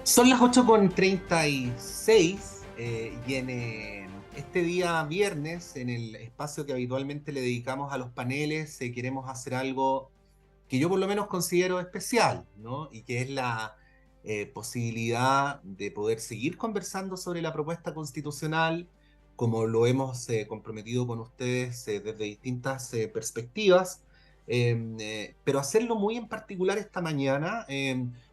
Son las 8:36 y en este día viernes, en el espacio que habitualmente le dedicamos a los paneles, queremos hacer algo que yo por lo menos considero especial, ¿no? Y que es la posibilidad de poder seguir conversando sobre la propuesta constitucional, como lo hemos comprometido con ustedes desde distintas perspectivas, pero hacerlo muy en particular esta mañana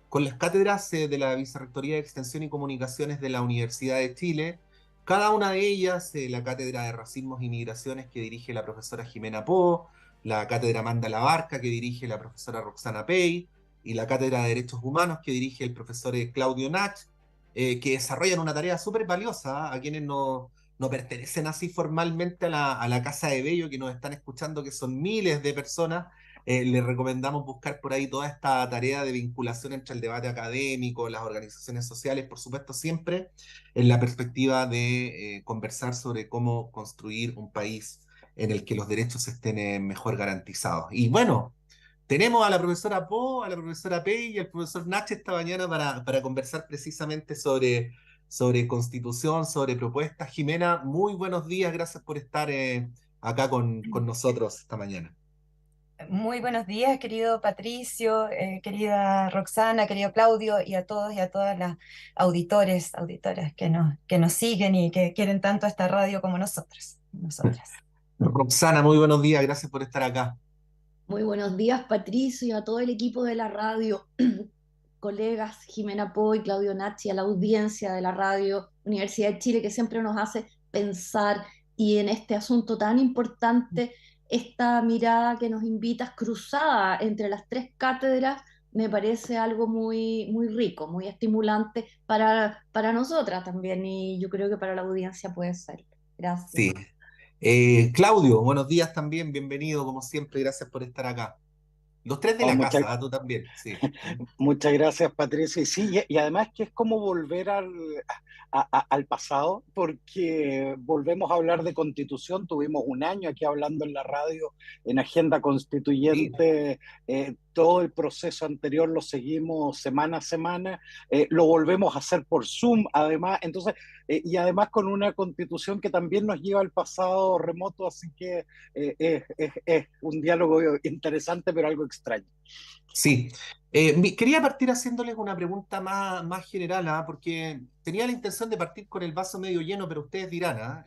con las cátedras de la Vicerrectoría de Extensión y Comunicaciones de la Universidad de Chile. Cada una de ellas, la cátedra de Racismos y Migraciones que dirige la profesora Jimena Po, la cátedra Amanda Labarca que dirige la profesora Roxana Pei y la cátedra de Derechos Humanos que dirige el profesor Claudio Nach, que desarrollan una tarea súper valiosa a quienes no pertenecen así formalmente a la Casa de Bello, que nos están escuchando, que son miles de personas. Les recomendamos buscar por ahí toda esta tarea de vinculación entre el debate académico, las organizaciones sociales, por supuesto, siempre en la perspectiva de conversar sobre cómo construir un país en el que los derechos estén mejor garantizados. Y bueno, tenemos a la profesora Po, a la profesora Pei y al profesor Nach esta mañana para conversar precisamente sobre constitución, sobre propuestas. Jimena, muy buenos días, gracias por estar acá con nosotros esta mañana. Muy buenos días, querido Patricio, querida Roxana, querido Claudio, y a todos y a todas las auditoras que nos siguen y que quieren tanto esta radio como nosotros, nosotras. Roxana, muy buenos días, gracias por estar acá. Muy buenos días, Patricio, y a todo el equipo de la radio, colegas Jimena Poy, Claudio Nachi, a la audiencia de la radio Universidad de Chile, que siempre nos hace pensar y en este asunto tan importante, esta mirada que nos invitas cruzada entre las tres cátedras, me parece algo muy, muy rico, muy estimulante para nosotras también, y yo creo que para la audiencia puede ser. Gracias. Sí. Claudio, buenos días también, bienvenido como siempre, gracias por estar acá. Los tres de Oh, la muchas, casa, tú también, sí. muchas gracias, Patricia. Y sí, y además que es como volver al pasado, porque volvemos a hablar de constitución. Tuvimos un año aquí hablando en la radio, en Agenda Sí. Constituyente. Todo el proceso anterior lo seguimos semana a semana. Lo volvemos a hacer por Zoom, además. Entonces, y además con una constitución que también nos lleva al pasado remoto, así que es un diálogo interesante, pero algo extraño. Sí. Quería partir haciéndoles una pregunta más general, porque tenía la intención de partir con el vaso medio lleno, pero ustedes dirán,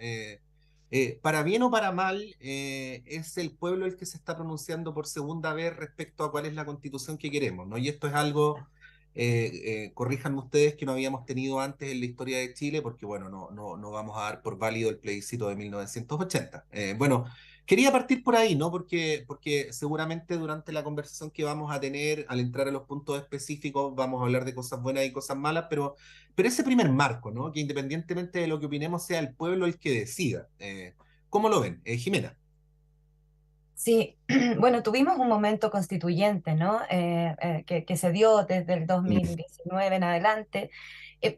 para bien o para mal, es el pueblo el que se está pronunciando por segunda vez respecto a cuál es la constitución que queremos, ¿no? Y esto es algo, corríjanme ustedes, que no habíamos tenido antes en la historia de Chile, porque bueno, no vamos a dar por válido el plebiscito de 1980. Bueno. Quería partir por ahí, ¿no? Porque seguramente durante la conversación que vamos a tener, al entrar a los puntos específicos, vamos a hablar de cosas buenas y cosas malas, pero ese primer marco, ¿no? Que independientemente de lo que opinemos, sea el pueblo el que decida. ¿Cómo lo ven? Jimena. Sí, bueno, tuvimos un momento constituyente, ¿no? Que se dio desde el Mm. 2019 en adelante,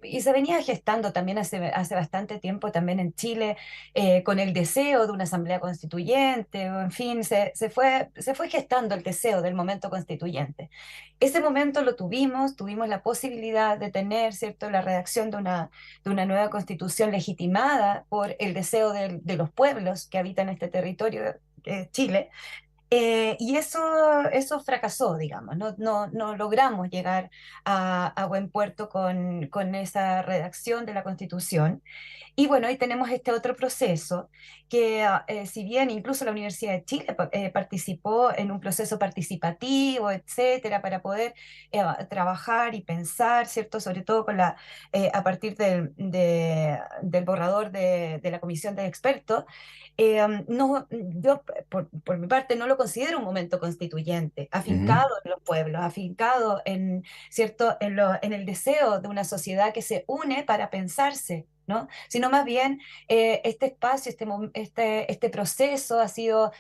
y se venía gestando también hace bastante tiempo también en Chile, con el deseo de una asamblea constituyente, o en fin, se fue gestando el deseo del momento constituyente. Ese momento lo tuvimos la posibilidad de tener, ¿cierto?, la redacción de una nueva constitución legitimada por el deseo de los pueblos que habitan este territorio, que es Chile. Y eso fracasó, digamos, no logramos llegar a buen puerto con esa redacción de la Constitución. Y bueno, ahí tenemos este otro proceso que, si bien incluso la Universidad de Chile participó en un proceso participativo, etcétera, para poder trabajar y pensar, ¿cierto? Sobre todo a partir del borrador de la comisión de expertos. No, yo por mi parte no lo considero un momento constituyente, Ujú. afincado en los pueblos, afincado ¿cierto? En el deseo de una sociedad que se une para pensarse, ¿no? Sino más bien, este espacio, este proceso ha sido,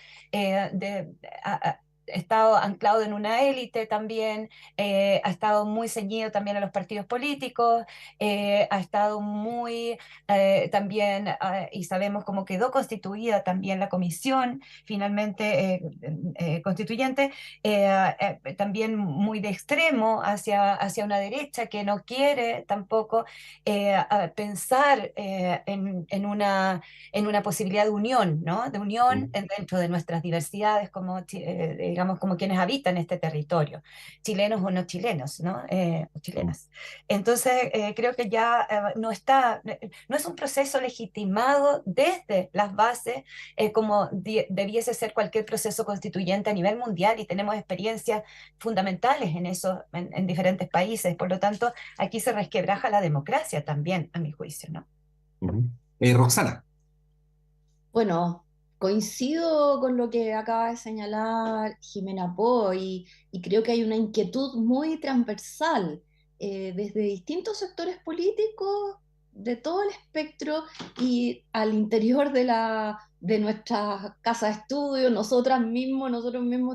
estado anclado en una élite también, ha estado muy ceñido también a los partidos políticos, ha estado muy también, y sabemos cómo quedó constituida también la comisión finalmente constituyente, también muy de extremo hacia una derecha que no quiere tampoco pensar en una posibilidad de unión, ¿no? De unión dentro de nuestras diversidades como, digamos, como quienes habitan este territorio, chilenos o no chilenos, ¿no? O chilenas. Entonces, creo que ya no es un proceso legitimado desde las bases como debiese ser cualquier proceso constituyente a nivel mundial, y tenemos experiencias fundamentales en eso en diferentes países. Por lo tanto, aquí se resquebraja la democracia también, a mi juicio, ¿no? Roxana. Bueno, coincido con lo que acaba de señalar Jimena Po y creo que hay una inquietud muy transversal desde distintos sectores políticos de todo el espectro y al interior de nuestra casa de estudio, nosotros mismos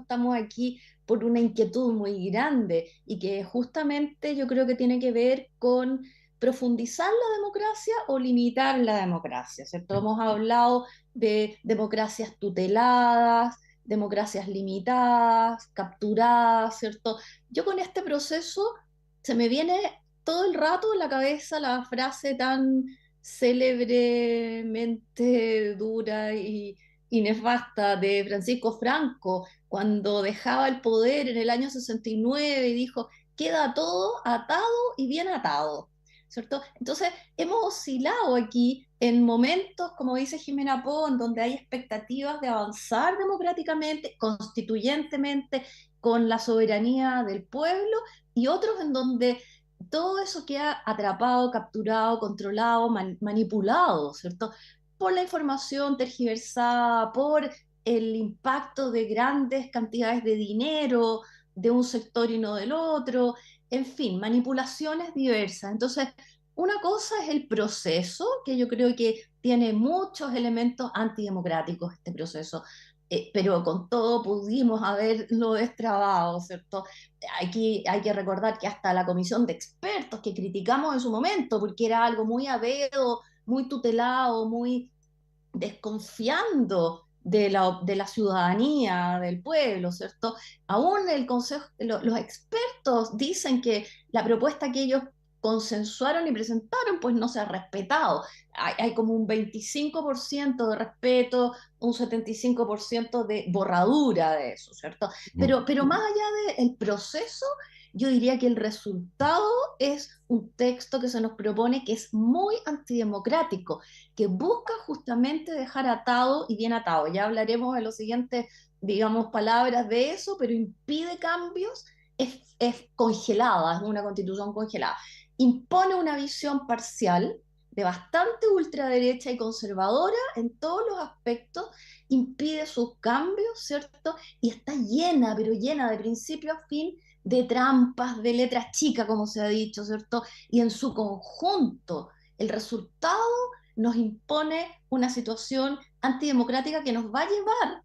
estamos aquí por una inquietud muy grande y que justamente yo creo que tiene que ver con profundizar la democracia o limitar la democracia, ¿cierto? Hemos hablado de democracias tuteladas, democracias limitadas, capturadas, ¿cierto? Yo con este proceso se me viene todo el rato en la cabeza la frase tan célebremente dura y nefasta de Francisco Franco, cuando dejaba el poder en el año 69 y dijo, queda todo atado y bien atado. ¿Cierto? Entonces, hemos oscilado aquí en momentos, como dice Jimena Po, en donde hay expectativas de avanzar democráticamente, constituyentemente, con la soberanía del pueblo, y otros en donde todo eso queda atrapado, capturado, controlado, manipulado, ¿cierto? Por la información tergiversada, por el impacto de grandes cantidades de dinero de un sector y no del otro, en fin, manipulaciones diversas. Entonces, una cosa es el proceso, que yo creo que tiene muchos elementos antidemocráticos este proceso, pero con todo pudimos haberlo destrabado, ¿cierto? Aquí hay que recordar que hasta la comisión de expertos que criticamos en su momento, porque era algo muy avedo, muy tutelado, muy desconfiando de la ciudadanía, del pueblo, ¿cierto? Aún el consejo, los expertos dicen que la propuesta que ellos consensuaron y presentaron, pues no se ha respetado. Hay como un 25% de respeto, un 75% de borradura de eso, ¿cierto? Pero más allá del proceso, yo diría que el resultado es un texto que se nos propone que es muy antidemocrático, que busca justamente dejar atado y bien atado. Ya hablaremos en los siguientes, digamos, palabras de eso, pero impide cambios, es congelada, es una constitución congelada. Impone una visión parcial de bastante ultraderecha y conservadora en todos los aspectos, impide sus cambios, ¿cierto? Y está llena, pero llena de principio a fin de trampas, de letras chicas, como se ha dicho, ¿cierto? Y en su conjunto, el resultado nos impone una situación antidemocrática que nos va a llevar,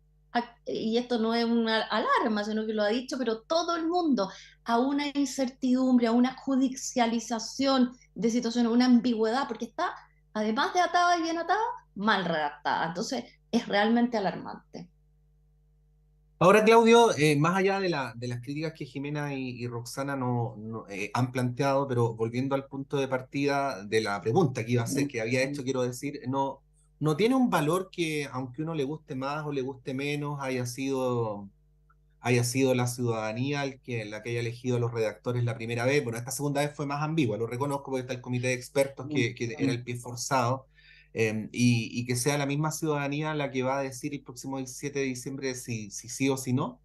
y esto no es una alarma, sino que lo ha dicho, pero todo el mundo, a una incertidumbre, a una judicialización de situaciones, una ambigüedad, porque está, además de atada y bien atada, mal redactada. Entonces, es realmente alarmante. Ahora, Claudio, más allá de las críticas que Jimena y Roxana han planteado, pero volviendo al punto de partida de la pregunta que iba a hacer, que había hecho, quiero decir, no tiene un valor que, aunque uno le guste más o le guste menos, haya sido la ciudadanía la que haya elegido a los redactores la primera vez. Bueno, esta segunda vez fue más ambigua, lo reconozco porque está el comité de expertos que era el pie forzado, y que sea la misma ciudadanía la que va a decir el próximo 17 de diciembre si sí o si no.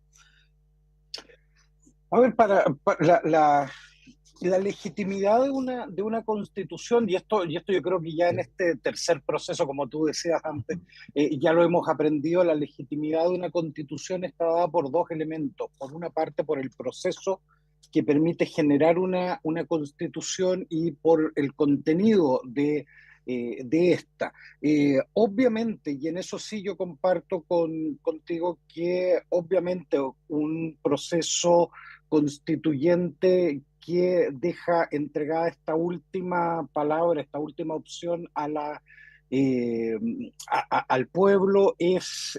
A ver, para la legitimidad de una constitución, y esto yo creo que ya en este tercer proceso, como tú decías antes, ya lo hemos aprendido, la legitimidad de una constitución está dada por dos elementos. Por una parte, por el proceso que permite generar una constitución y por el contenido de esta. Obviamente, y en eso sí yo comparto contigo, que obviamente un proceso constituyente que deja entregada esta última palabra, esta última opción a eh, al pueblo es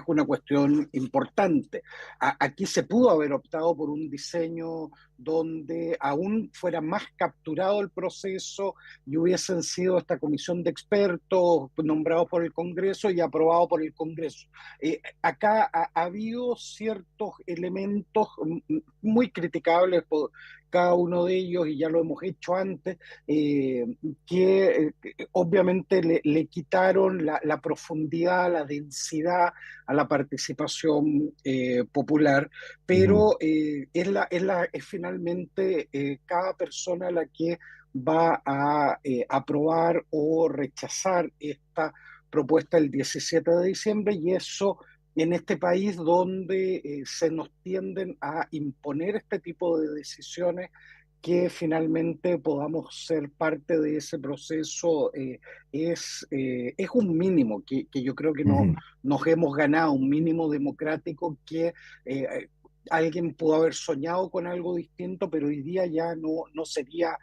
una cuestión importante. Aquí se pudo haber optado por un diseño donde aún fuera más capturado el proceso y hubiesen sido esta comisión de expertos nombrados por el Congreso y aprobados por el Congreso. Acá ha habido ciertos elementos muy criticables por cada uno de ellos, y ya lo hemos hecho antes, eh, que obviamente le quitaron la profundidad, la densidad a la participación popular, Ujú. pero es finalmente cada persona la que va a aprobar o rechazar esta propuesta el 17 de diciembre, y eso en este país donde se nos tienden a imponer este tipo de decisiones, que finalmente podamos ser parte de ese proceso, es un mínimo que yo creo que no, Ujú. nos hemos ganado, un mínimo democrático que eh, alguien pudo haber soñado con algo distinto, pero hoy día ya no sería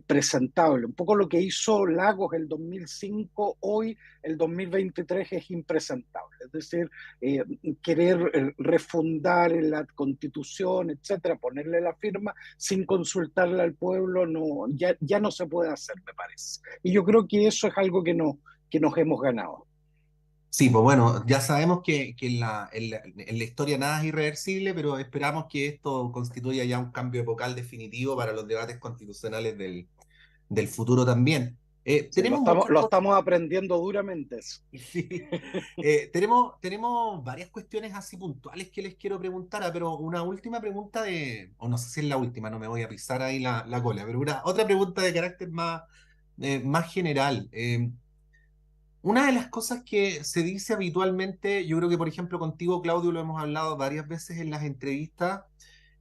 presentable. Un poco lo que hizo Lagos el 2005, hoy el 2023 es impresentable. Es decir, eh, querer refundar la constitución, etcétera, ponerle la firma sin consultarle al pueblo, no, ya no se puede hacer, me parece. Y yo creo que eso es algo que nos hemos ganado. Sí, pues bueno, ya sabemos que en la historia nada es irreversible, pero esperamos que esto constituya ya un cambio epocal definitivo para los debates constitucionales del futuro también. Sí, Tenemos muchas lo cosas. estamos aprendiendo duramente eso. Sí. Tenemos varias cuestiones así puntuales que les quiero preguntar, pero una última pregunta o no sé si es la última, no me voy a pisar ahí la cola, pero otra pregunta de carácter más general. Una de las cosas que se dice habitualmente, yo creo que por ejemplo contigo, Claudio, lo hemos hablado varias veces en las entrevistas,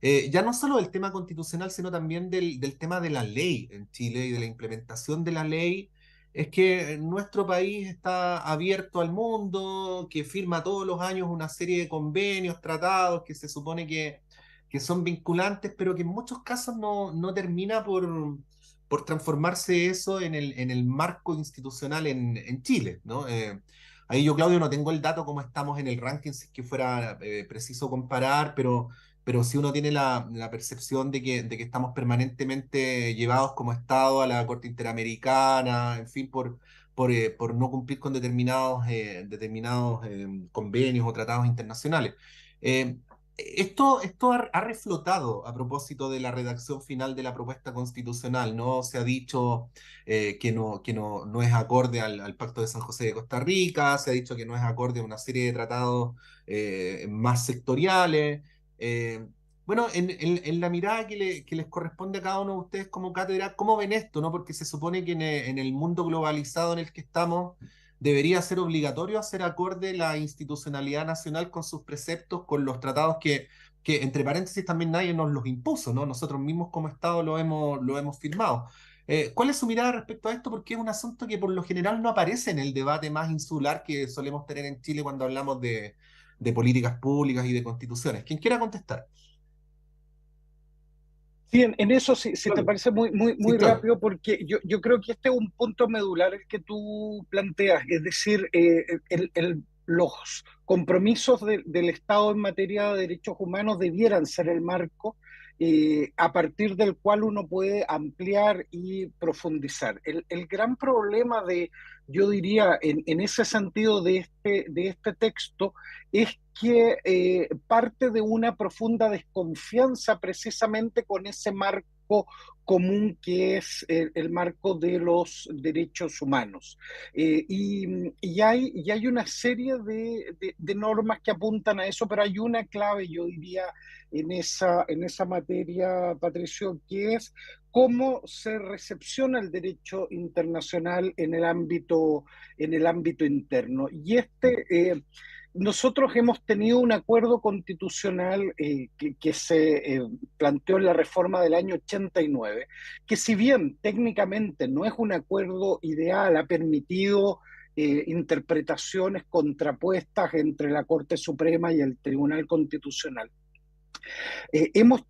ya no solo del tema constitucional, sino también del tema de la ley en Chile y de la implementación de la ley, es que nuestro país está abierto al mundo, que firma todos los años una serie de convenios, tratados que se supone que son vinculantes, pero que en muchos casos no termina por transformarse eso en el marco institucional en Chile, ¿no? Ahí yo, Claudio, no tengo el dato cómo estamos en el ranking, si es que fuera preciso comparar, pero sí uno tiene la percepción de que estamos permanentemente llevados como Estado a la Corte Interamericana, en fin, por no cumplir con determinados convenios o tratados internacionales. Eh, esto ha reflotado a propósito de la redacción final de la propuesta constitucional, ¿no? Se ha dicho que no es acorde al Pacto de San José de Costa Rica, se ha dicho que no es acorde a una serie de tratados más sectoriales. Eh, bueno, en la mirada que les corresponde a cada uno de ustedes como cátedra, ¿cómo ven esto, no? Porque se supone que en el mundo globalizado en el que estamos debería ser obligatorio hacer acorde la institucionalidad nacional con sus preceptos, con los tratados que entre paréntesis también nadie nos los impuso, ¿no? Nosotros mismos como Estado lo hemos firmado. ¿Cuál es su mirada respecto a esto? Porque es un asunto que por lo general no aparece en el debate más insular que solemos tener en Chile cuando hablamos de políticas públicas y de constituciones. Quien quiera contestar. Sí, en eso sí, si te Claudio. parece Sí, muy Claudio. rápido, porque yo creo que este es un punto medular el que tú planteas, es decir, los compromisos del Estado en materia de derechos humanos debieran ser el marco a partir del cual uno puede ampliar y profundizar. El gran problema yo diría, en ese sentido de este texto, es que parte de una profunda desconfianza precisamente con ese marco común que es el marco de los derechos humanos. Y hay una serie de normas que apuntan a eso, pero hay una clave, yo diría, en esa materia, Patricio, que es cómo se recepciona el derecho internacional en el ámbito interno. Y nosotros hemos tenido un acuerdo constitucional que se planteó en la reforma del año 89, que si bien técnicamente no es un acuerdo ideal, ha permitido interpretaciones contrapuestas entre la Corte Suprema y el Tribunal Constitucional. Hemos,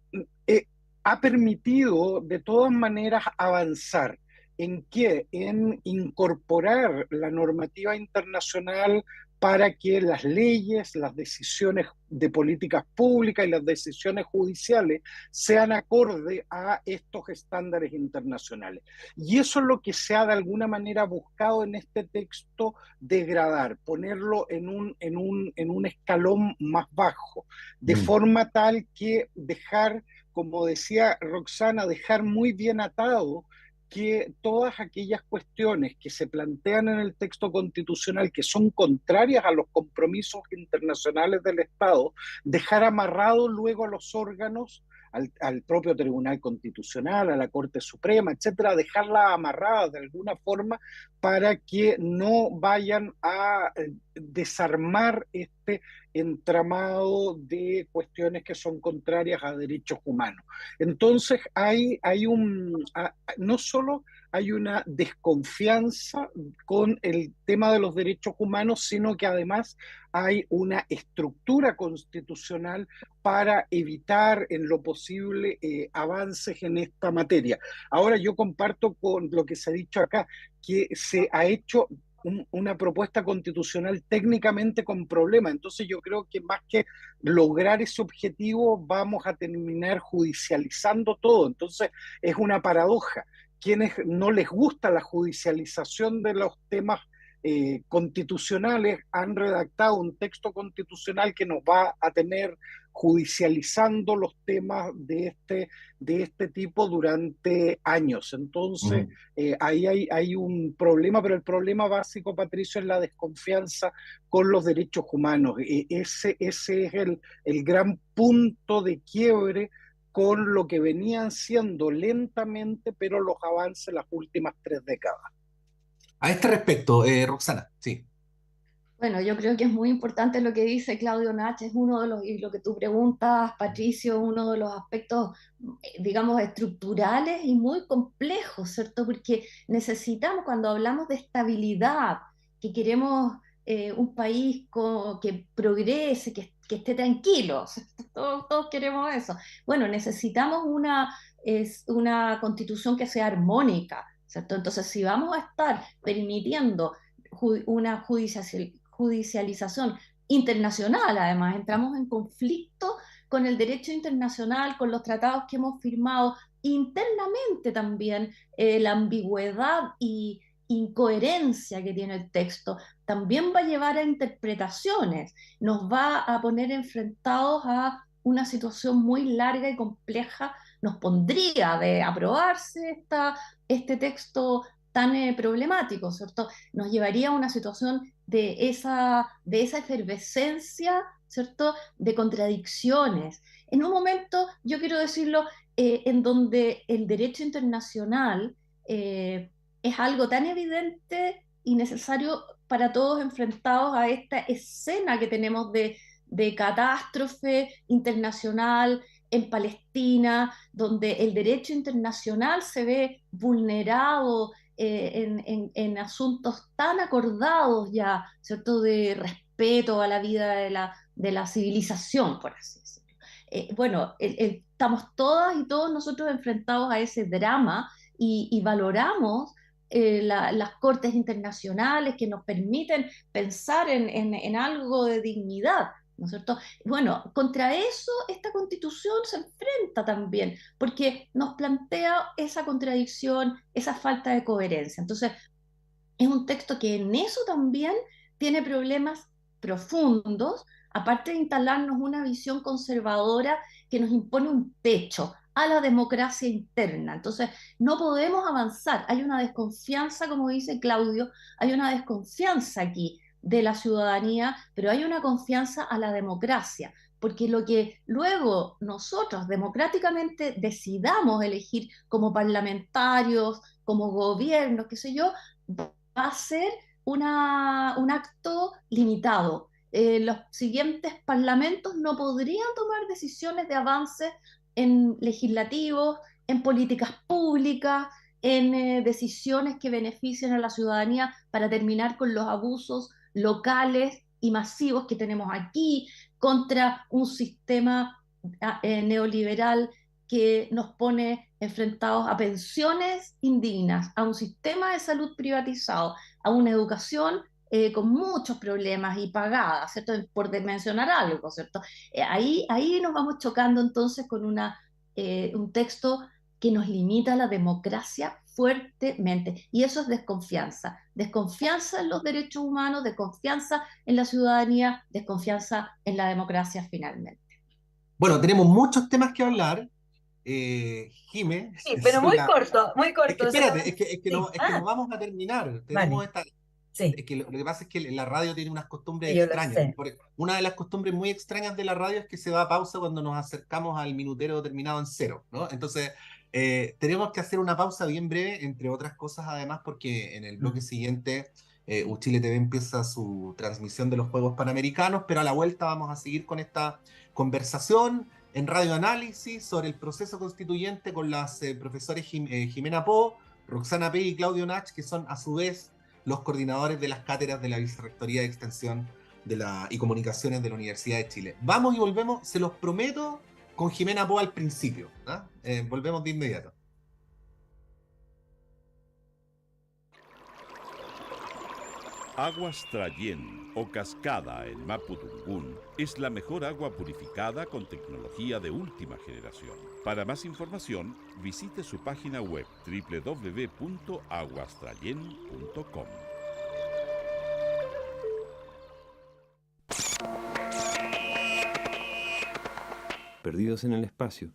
eh, ha permitido de todas maneras avanzar. ¿En qué? En incorporar la normativa internacional para que las leyes, las decisiones de políticas públicas y las decisiones judiciales sean acorde a estos estándares internacionales. Y eso es lo que se ha de alguna manera buscado en este texto, degradar, ponerlo en un escalón más bajo, de forma tal que dejar, como decía Roxana, dejar muy bien atado que todas aquellas cuestiones que se plantean en el texto constitucional que son contrarias a los compromisos internacionales del Estado, dejar amarrado luego a los órganos, al propio Tribunal Constitucional, a la Corte Suprema, etcétera, dejarla amarrada de alguna forma para que no vayan a desarmar este entramado de cuestiones que son contrarias a derechos humanos. Entonces, no solo hay una desconfianza con el tema de los derechos humanos, sino que además hay una estructura constitucional para evitar en lo posible avances en esta materia. Ahora yo comparto con lo que se ha dicho acá, que se ha hecho una propuesta constitucional técnicamente con problemas. Entonces yo creo que más que lograr ese objetivo vamos a terminar judicializando todo. Entonces es una paradoja. Quienes no les gusta la judicialización de los temas constitucionales han redactado un texto constitucional que nos va a tener judicializando los temas de este tipo durante años. Entonces, ahí hay un problema, pero el problema básico, Patricio, es la desconfianza con los derechos humanos. Ese es el gran punto de quiebre con lo que venían siendo lentamente, pero los avances las últimas 3 décadas. A este respecto, Roxana, sí. Bueno, yo creo que es muy importante lo que dice Claudio Nach, es uno de los, y lo que tú preguntas, Patricio, uno de los aspectos, digamos, estructurales y muy complejos, ¿cierto? Porque necesitamos, cuando hablamos de estabilidad, que queremos un país que progrese, que esté tranquilo, ¿cierto? Todos queremos eso. Bueno, necesitamos una constitución que sea armónica, ¿cierto? Entonces, si vamos a estar permitiendo una judicialización internacional, además, entramos en conflicto con el derecho internacional, con los tratados que hemos firmado, internamente también la ambigüedad y incoherencia que tiene el texto también va a llevar a interpretaciones, nos va a poner enfrentados a una situación muy larga y compleja, nos pondría de aprobarse este texto tan problemático, ¿cierto? Nos llevaría a una situación de esa efervescencia, ¿cierto? De contradicciones. En un momento, yo quiero decirlo, en donde el derecho internacional es algo tan evidente y necesario para todos enfrentados a esta escena que tenemos de catástrofe internacional en Palestina, donde el derecho internacional se ve vulnerado en asuntos tan acordados ya, ¿cierto? De respeto a la vida de la civilización, por así decirlo. Bueno, estamos todas y todos nosotros enfrentados a ese drama y valoramos las cortes internacionales que nos permiten pensar en algo de dignidad, ¿no es cierto? Bueno, contra eso esta constitución se enfrenta también, porque nos plantea esa contradicción, esa falta de coherencia. Entonces, es un texto que en eso también tiene problemas profundos, aparte de instalarnos una visión conservadora que nos impone un techo a la democracia interna. Entonces, no podemos avanzar. Hay una desconfianza, como dice Claudio, hay una desconfianza aquí de la ciudadanía, pero hay una confianza a la democracia, porque lo que luego nosotros democráticamente decidamos elegir como parlamentarios, como gobiernos, qué sé yo, va a ser un acto limitado. los siguientes parlamentos no podrían tomar decisiones de avance en legislativos, en políticas públicas, en decisiones que beneficien a la ciudadanía para terminar con los abusos locales y masivos que tenemos aquí, contra un sistema neoliberal que nos pone enfrentados a pensiones indignas, a un sistema de salud privatizado, a una educación con muchos problemas y pagada, ¿cierto? Por mencionar algo, ¿cierto? Ahí nos vamos chocando entonces con un texto que nos limita la democracia fuertemente. Y eso es desconfianza. Desconfianza en los derechos humanos, desconfianza en la ciudadanía, desconfianza en la democracia finalmente. Bueno, tenemos muchos temas que hablar. Jime, Sí, pero muy corto, muy es que corto. espérate, es que Sí. no vamos a terminar. Tenemos Vale. Sí, Es que lo que pasa es que la radio tiene unas costumbres yo lo extrañas. sé. Una de las costumbres muy extrañas de la radio es que se va a pausa cuando nos acercamos al minutero terminado en 0, ¿no? Entonces, tenemos que hacer una pausa bien breve, entre otras cosas, además, porque en el bloque siguiente, Uchile TV empieza su transmisión de los Juegos Panamericanos, pero a la vuelta vamos a seguir con esta conversación en Radio Análisis sobre el proceso constituyente con las profesores Jimena Po, Roxana P. y Claudio Nach, que son a su vez los coordinadores de las cátedras de la Vicerrectoría de Extensión y Comunicaciones de la Universidad de Chile. Vamos y volvemos, se los prometo, con Jimena Po al principio. Volvemos de inmediato. Aguas Trayén o Cascada en Mapudungún es la mejor agua purificada con tecnología de última generación. Para más información, visite su página web www.aguastrayen.com. Perdidos en el espacio.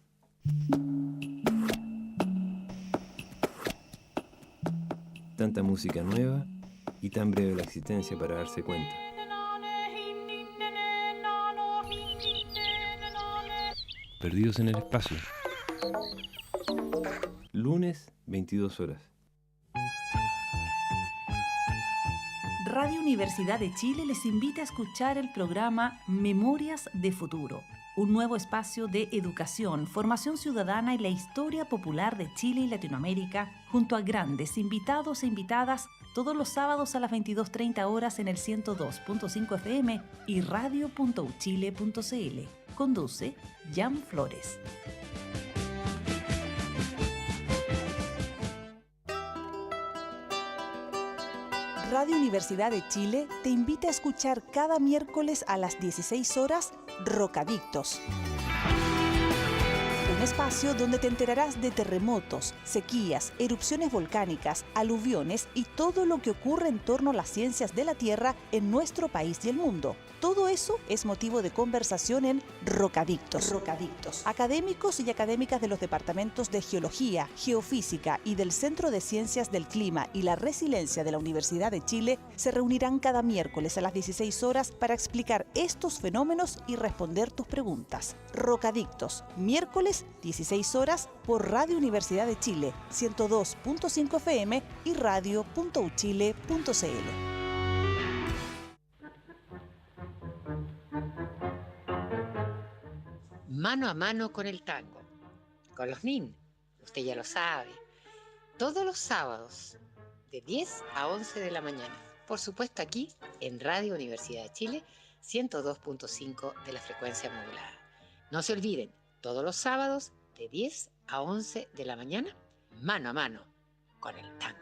Tanta música nueva y tan breve la existencia para darse cuenta. Perdidos en el espacio. Lunes, 22 horas. Radio Universidad de Chile les invita a escuchar el programa Memorias de Futuro, un nuevo espacio de educación, formación ciudadana y la historia popular de Chile y Latinoamérica, junto a grandes invitados e invitadas, todos los sábados a las 22:30 horas en el 102.5 FM y radio.uchile.cl. Conduce Jan Flores. Radio Universidad de Chile te invita a escuchar cada miércoles a las 16 horas Rocadictos. Un espacio donde te enterarás de terremotos, sequías, erupciones volcánicas, aluviones y todo lo que ocurre en torno a las ciencias de la Tierra en nuestro país y el mundo. Todo eso es motivo de conversación en Rocadictos. Académicos y académicas de los departamentos de Geología, Geofísica y del Centro de Ciencias del Clima y la Resiliencia de la Universidad de Chile se reunirán cada miércoles a las 16 horas para explicar estos fenómenos y responder tus preguntas. Rocadictos, miércoles 16 horas por Radio Universidad de Chile, 102.5 FM y radio.uchile.cl. Mano a mano con el tango, con los NIN, usted ya lo sabe, todos los sábados de 10 a 11 de la mañana, por supuesto aquí en Radio Universidad de Chile, 102.5 de la frecuencia modulada. No se olviden, todos los sábados de 10 a 11 de la mañana, mano a mano con el tango.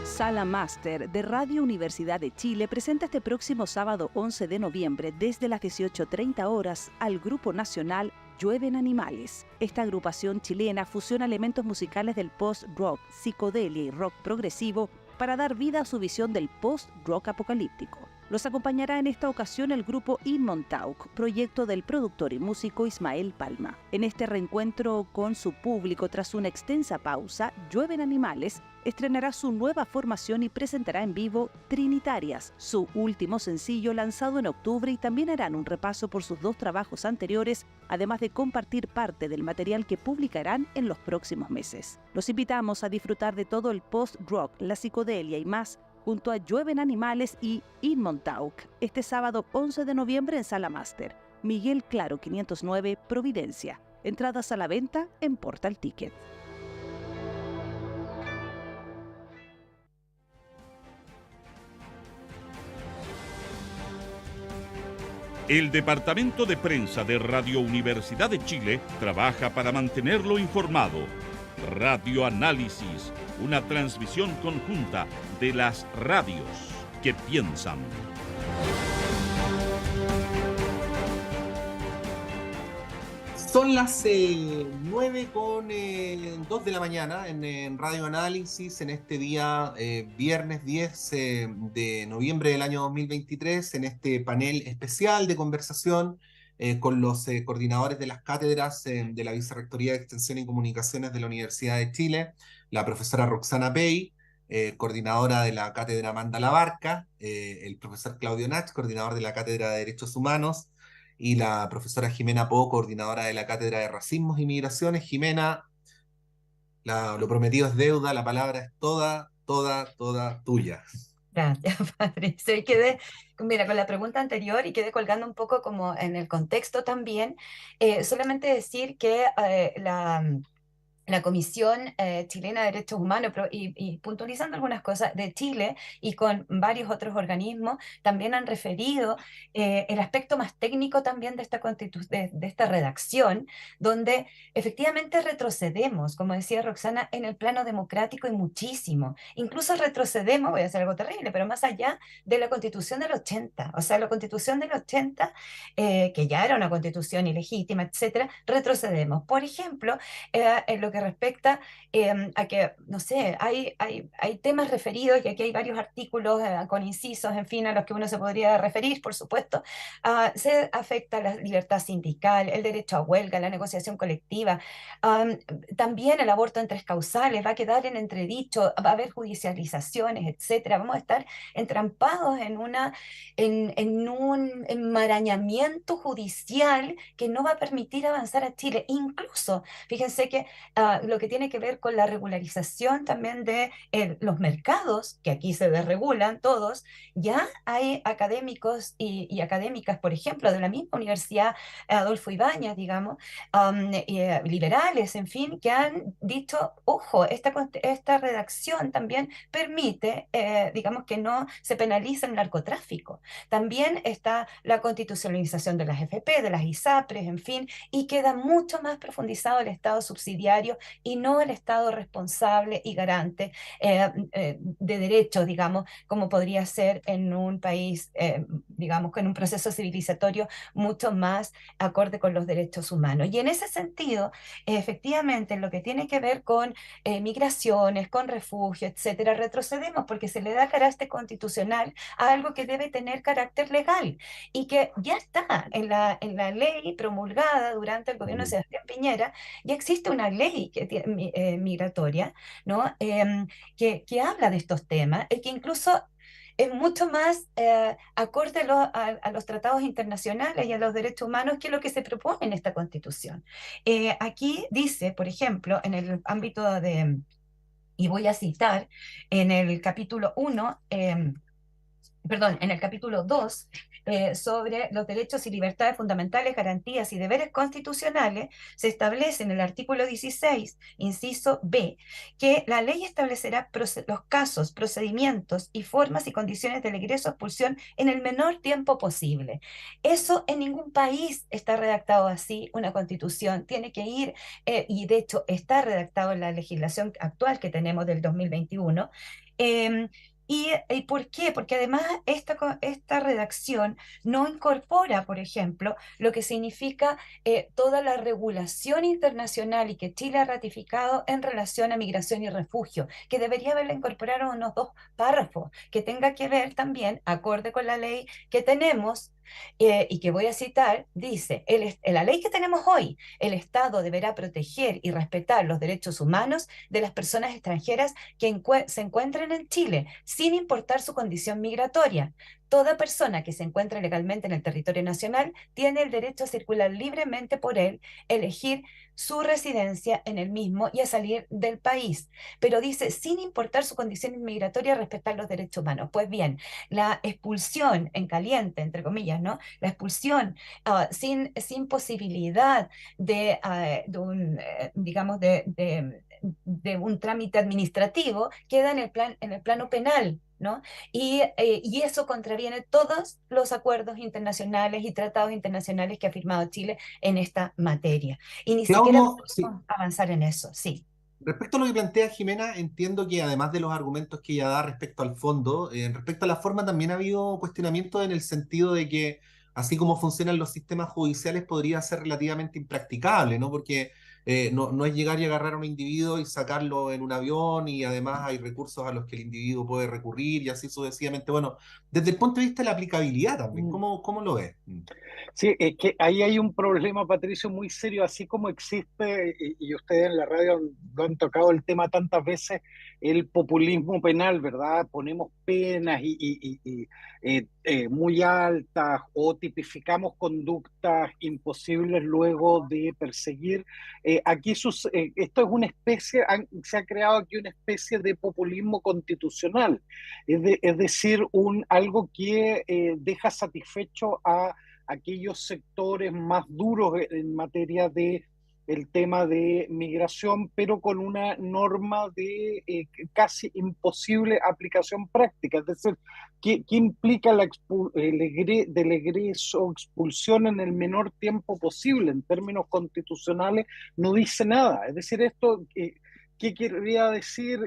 Sala Máster de Radio Universidad de Chile presenta este próximo sábado 11 de noviembre desde las 18:30 horas al grupo nacional Llueven Animales. Esta agrupación chilena fusiona elementos musicales del post-rock, psicodelia y rock progresivo para dar vida a su visión del post-rock apocalíptico. Los acompañará en esta ocasión el grupo In Montauk, proyecto del productor y músico Ismael Palma. En este reencuentro con su público tras una extensa pausa, Llueven Animales estrenará su nueva formación y presentará en vivo Trinitarias, su último sencillo lanzado en octubre, y también harán un repaso por sus 2 trabajos anteriores, además de compartir parte del material que publicarán en los próximos meses. Los invitamos a disfrutar de todo el post-rock, la psicodelia y más, junto a Llueven Animales y In Montauk, este sábado 11 de noviembre en Sala Máster, Miguel Claro 509, Providencia. Entradas a la venta en Portal Ticket. El Departamento de Prensa de Radio Universidad de Chile trabaja para mantenerlo informado. Radio Análisis, una transmisión conjunta de las radios que piensan. Son las 9:02 de la mañana en Radio Análisis, en este día viernes 10 de noviembre del año 2023, en este panel especial de conversación con los coordinadores de las cátedras de la Vicerrectoría de Extensión y Comunicaciones de la Universidad de Chile, la profesora Roxana Pei, coordinadora de la cátedra Amanda Labarca, el profesor Claudio Nach, coordinador de la cátedra de Derechos Humanos, y la profesora Jimena Po, coordinadora de la Cátedra de Racismos y Migraciones. Jimena, lo prometido es deuda, la palabra es toda tuya. Gracias, Patricio. Y quedé, mira, con la pregunta anterior y quedé colgando un poco como en el contexto también. Solamente decir que la Comisión Chilena de Derechos Humanos, y puntualizando algunas cosas de Chile y con varios otros organismos, también han referido el aspecto más técnico también de de esta redacción, donde efectivamente retrocedemos, como decía Roxana, en el plano democrático y muchísimo. Incluso retrocedemos, voy a hacer algo terrible, pero más allá de la Constitución del 80. O sea, la Constitución del 80, que ya era una constitución ilegítima, etcétera, retrocedemos. Por ejemplo, en lo que respecta a que, no sé, hay temas referidos, y aquí hay varios artículos con incisos, en fin, a los que uno se podría referir, por supuesto. Se afecta la libertad sindical, el derecho a huelga, la negociación colectiva, también el aborto en 3 causales, va a quedar en entredicho, va a haber judicializaciones, etcétera. Vamos a estar entrampados en un enmarañamiento judicial que no va a permitir avanzar a Chile. Incluso, fíjense que lo que tiene que ver con la regularización también de los mercados, que aquí se desregulan todos, ya hay académicos y académicas, por ejemplo, de la misma Universidad Adolfo Ibáñez, digamos, liberales, en fin, que han dicho, ojo, esta redacción también permite, digamos, que no se penalice el narcotráfico. También está la constitucionalización de las FP, de las ISAPRES, en fin, y queda mucho más profundizado el Estado subsidiario y no el Estado responsable y garante de derechos, digamos, como podría ser en un país, digamos, con un proceso civilizatorio mucho más acorde con los derechos humanos. Y en ese sentido, efectivamente, en lo que tiene que ver con migraciones, con refugio, etcétera, retrocedemos porque se le da carácter constitucional a algo que debe tener carácter legal y que ya está en la ley promulgada durante el gobierno de Sebastián Piñera. Ya existe una ley migratoria, ¿no? Que habla de estos temas y que incluso es mucho más acorde a los tratados internacionales y a los derechos humanos que lo que se propone en esta Constitución. Aquí dice, por ejemplo, en el ámbito de, y voy a citar, en el capítulo 1, perdón, en el capítulo 2, sobre los derechos y libertades fundamentales, garantías y deberes constitucionales, se establece en el artículo 16, inciso B, que la ley establecerá los casos, procedimientos y formas y condiciones del egreso o expulsión en el menor tiempo posible. Eso en ningún país está redactado así, una constitución tiene que ir, y de hecho está redactado en la legislación actual que tenemos del 2021, ¿Y por qué? Porque además esta redacción no incorpora, por ejemplo, lo que significa toda la regulación internacional y que Chile ha ratificado en relación a migración y refugio, que debería haberla incorporado en unos 2 párrafos, que tenga que ver también, acorde con la ley que tenemos, y que voy a citar, dice, la ley que tenemos hoy, el Estado deberá proteger y respetar los derechos humanos de las personas extranjeras que se encuentren en Chile, sin importar su condición migratoria. Toda persona que se encuentre legalmente en el territorio nacional tiene el derecho a circular libremente por él, elegir su residencia en el mismo y a salir del país. Pero dice, sin importar su condición migratoria, respetar los derechos humanos. Pues bien, la expulsión en caliente, entre comillas, ¿no? La expulsión sin posibilidad de un, digamos, de un trámite administrativo, queda en el plano penal, ¿no? Y eso contraviene todos los acuerdos internacionales y tratados internacionales que ha firmado Chile en esta materia. Y ni siquiera Claudio, sí. podemos avanzar en eso, sí. Respecto a lo que plantea Jimena, entiendo que además de los argumentos que ella da respecto al fondo, respecto a la forma también ha habido cuestionamientos en el sentido de que así como funcionan los sistemas judiciales podría ser relativamente impracticable, ¿no? Porque no es llegar y agarrar a un individuo y sacarlo en un avión y además hay recursos a los que el individuo puede recurrir y así sucesivamente. Bueno, desde el punto de vista de la aplicabilidad también, ¿cómo lo ves? Sí, es que ahí hay un problema, Patricio, muy serio, así como existe, y ustedes en la radio lo han tocado el tema tantas veces, el populismo penal, ¿verdad? Ponemos penas muy altas o tipificamos conductas imposibles luego de perseguir. Esto es una especie, se ha creado aquí una especie de populismo constitucional, es decir, algo que deja satisfecho a aquellos sectores más duros en materia de el tema de migración, pero con una norma de casi imposible aplicación práctica. Es decir, ¿qué implica del egreso o expulsión en el menor tiempo posible? En términos constitucionales no dice nada. Es decir, esto... ¿Qué querría decir?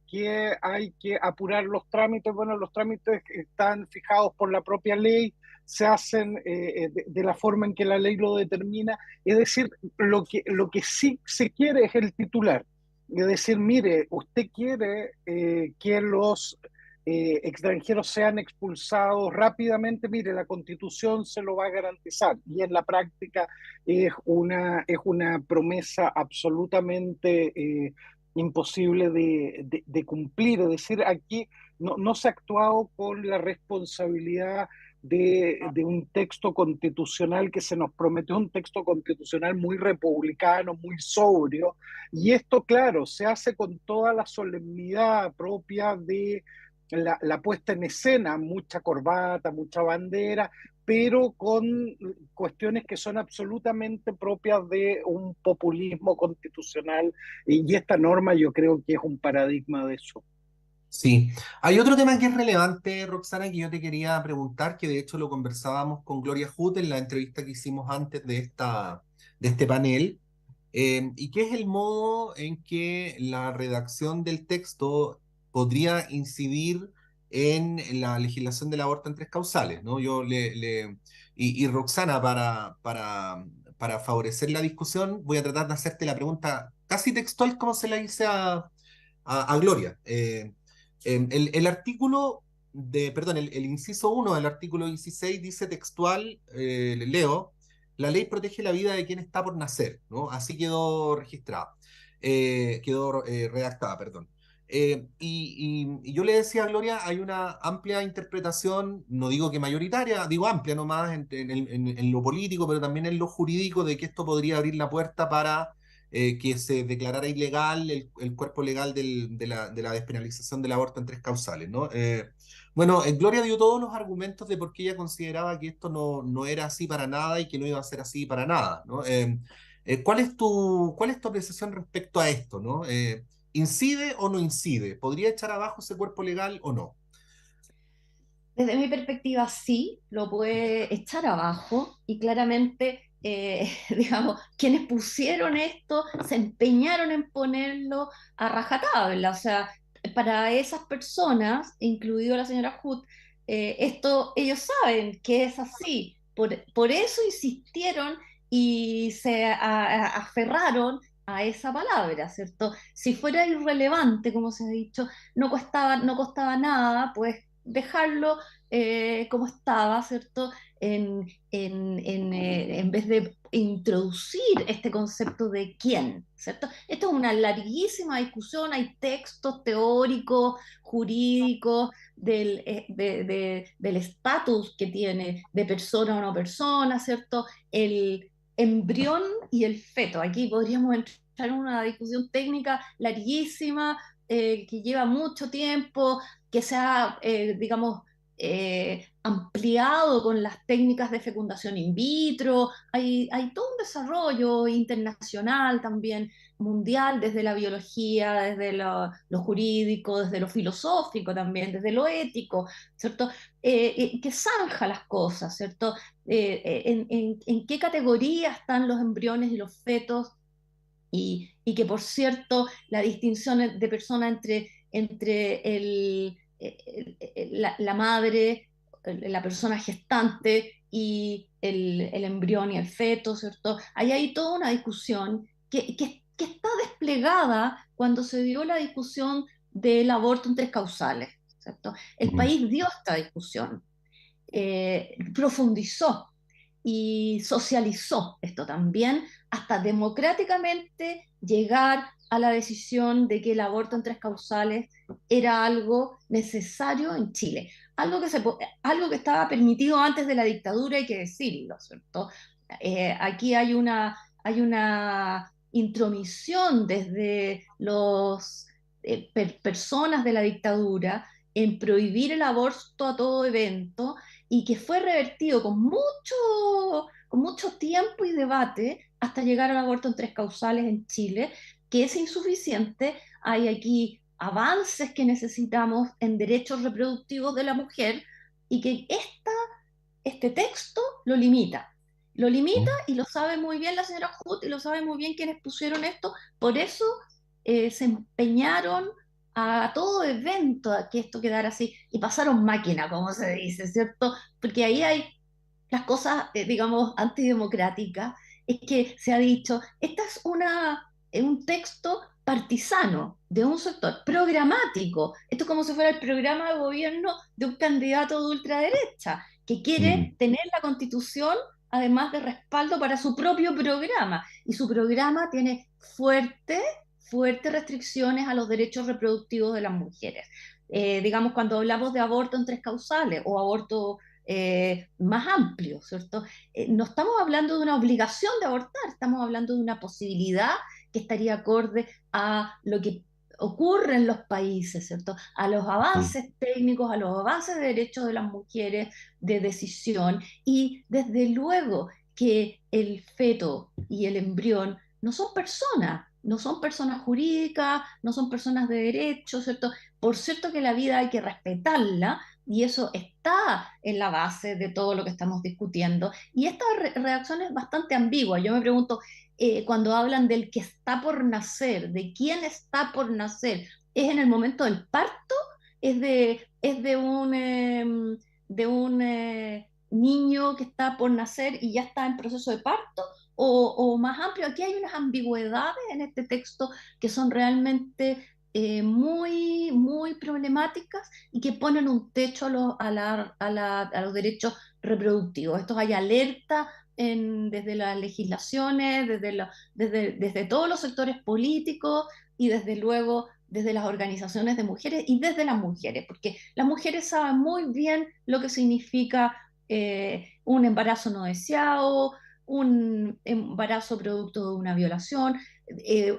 Que hay que apurar los trámites. Bueno, los trámites están fijados por la propia ley, se hacen de la forma en que la ley lo determina. Es decir, lo que sí se quiere es el titular. Es decir, mire, usted quiere que los extranjeros sean expulsados rápidamente, mire, la Constitución se lo va a garantizar. Y en la práctica es una promesa absolutamente imposible de cumplir. Es decir, aquí no se ha actuado con la responsabilidad de un texto constitucional que se nos prometió, un texto constitucional muy republicano, muy sobrio, y esto, claro, se hace con toda la solemnidad propia de la puesta en escena, mucha corbata, mucha bandera, pero con cuestiones que son absolutamente propias de un populismo constitucional, y esta norma yo creo que es un paradigma de eso. Sí, hay otro tema que es relevante, Roxana, que yo te quería preguntar, que de hecho lo conversábamos con Gloria Huth en la entrevista que hicimos antes de este panel, y que es el modo en que la redacción del texto podría incidir en la legislación del aborto en tres causales, ¿no? Y Roxana, para favorecer la discusión, voy a tratar de hacerte la pregunta casi textual como se la hice a Gloria. El artículo perdón, el inciso 1 del artículo 16 dice textual, leo, la ley protege la vida de quien está por nacer, ¿no? Así quedó registrada, quedó redactada, perdón. Y yo le decía a Gloria, hay una amplia interpretación, no digo que mayoritaria, digo amplia nomás en lo político, pero también en lo jurídico, de que esto podría abrir la puerta para que se declarara ilegal el cuerpo legal de la despenalización del aborto en tres causales, ¿no? Bueno, Gloria dio todos los argumentos de por qué ella consideraba que esto no era así para nada y que no iba a ser así para nada, ¿no? ¿Cuál es tu apreciación respecto a esto, ¿no? ¿Incide o no incide? ¿Podría echar abajo ese cuerpo legal o no? Desde mi perspectiva, sí, lo puede echar abajo y claramente, digamos, quienes pusieron esto se empeñaron en ponerlo a rajatabla. O sea, para esas personas, incluido la señora Hood, esto ellos saben que es así. Por eso insistieron y se aferraron a esa palabra, ¿cierto? Si fuera irrelevante, como se ha dicho, no costaba nada, pues dejarlo como estaba, ¿cierto? En vez de introducir este concepto de quién, ¿cierto? Esto es una larguísima discusión, hay textos teóricos, jurídicos, del estatus que tiene de persona o no persona, ¿cierto? El embrión y el feto. Aquí podríamos entrar en una discusión técnica larguísima, que lleva mucho tiempo, que se ha, digamos, ampliado con las técnicas de fecundación in vitro. Hay todo un desarrollo internacional también, mundial, desde la biología, desde lo jurídico, desde lo filosófico también, desde lo ético, ¿cierto? Que zanja las cosas, ¿cierto? En qué categoría están los embriones y los fetos, y que por cierto la distinción de persona entre la madre, la persona gestante y el embrión y el feto, ¿cierto? Ahí hay toda una discusión que está desplegada cuando se dio la discusión del aborto en tres causales, ¿cierto? El país dio esta discusión, profundizó y socializó esto también, hasta democráticamente llegar a la decisión de que el aborto en tres causales era algo necesario en Chile. Algo que estaba permitido antes de la dictadura, hay que decirlo, ¿cierto? Aquí hay una intromisión desde los personas de la dictadura en prohibir el aborto a todo evento, y que fue revertido con mucho tiempo y debate hasta llegar al aborto en tres causales en Chile, que es insuficiente. Hay aquí avances que necesitamos en derechos reproductivos de la mujer, y que este texto lo limita. Lo limita, y lo sabe muy bien la señora Hood, y lo sabe muy bien quienes pusieron esto. Por eso se empeñaron a todo evento a que esto quedara así, y pasaron máquina, como se dice, ¿cierto? Porque ahí hay las cosas, digamos, antidemocráticas. Es que se ha dicho, es un texto partisano de un sector programático. Esto es como si fuera el programa de gobierno de un candidato de ultraderecha que quiere tener la constitución además de respaldo para su propio programa. Y su programa tiene fuertes restricciones a los derechos reproductivos de las mujeres. Digamos, cuando hablamos de aborto en tres causales o aborto más amplio, ¿cierto? No estamos hablando de una obligación de abortar, estamos hablando de una posibilidad que estaría acorde a lo que ocurre en los países, ¿cierto? A los avances técnicos, a los avances de derechos de las mujeres, de decisión, y desde luego que el feto y el embrión no son personas jurídicas, no son personas de derecho, ¿cierto? Por cierto que la vida hay que respetarla, y eso está en la base de todo lo que estamos discutiendo. Y esta reacción es bastante ambigua. Yo me pregunto, cuando hablan del que está por nacer, de quién está por nacer, ¿es en el momento del parto? ¿Es de un niño que está por nacer y ya está en proceso de parto? O más amplio. Aquí hay unas ambigüedades en este texto que son realmente muy, muy problemáticas, y que ponen un techo a los derechos reproductivos. Esto hay alerta desde las legislaciones, desde todos los sectores políticos, y desde luego desde las organizaciones de mujeres y desde las mujeres, porque las mujeres saben muy bien lo que significa un embarazo no deseado, un embarazo producto de una violación,